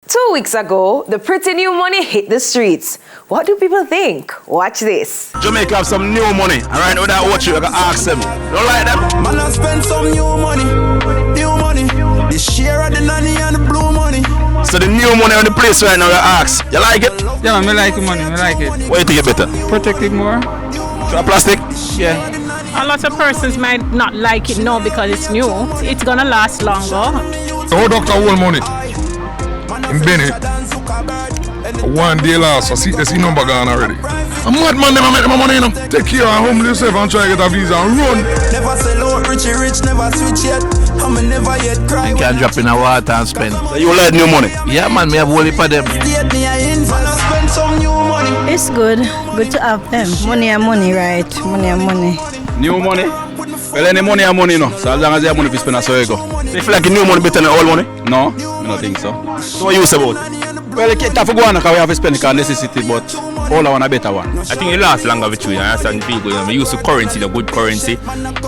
2 weeks ago, the pretty new money hit the streets. What do people think? Watch this. Jamaica have some new money, and right now that watch you, I can ask them. Don't like them? Man, I spend some new money. The share of the nanny and the blue money. So the new money on the place right now, I ask. You like it? Yeah, man, I like the money, I like it. What do you think it better? Protect it more. Try plastic? Yeah. A lot of persons might not like it now because it's new. It's gonna last longer. Our doctor hold money in Bennett. 1 day last, I see number gone already. A mad man never make my money, you know. Take care and humble yourself and try to get a visa and run. Never sell out, rich, never switch yet. I'm never yet cry. You can drop in a water and spend. So you like new money? Yeah, man, me have whole heap of them. Spend some new money. It's good to have them. Money and money, right? Money and money. New money? Well, any money and money, no. So as long as you have money to spend, that's how you go. So you feel like new money better than old money? No, I don't think so. So what you say about it? Well, you can't have to go on because we have to spend the necessity, but all I want a better one. I think it lasts longer with you, you understand people. We use the currency, the good currency.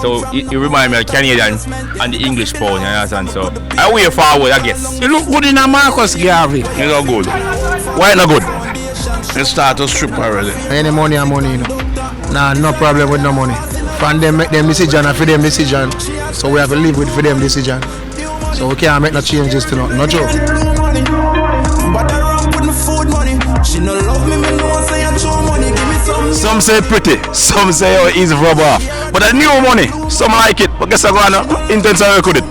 So it reminds me of Canadian and the English pound, you understand? So I way forward, I guess. You look good in a Marcus Garvey. It's not good. Why not good? You start to strip already. Any money and money, you know. Nah, no problem with no money. From them make them decision and for them decision. So we have to live with for them decision. So we can't make no changes to nothing, no joke. Some say pretty, some say oh, easy rub off. But the new money, some like it. But guess I'm going to intense and work with it.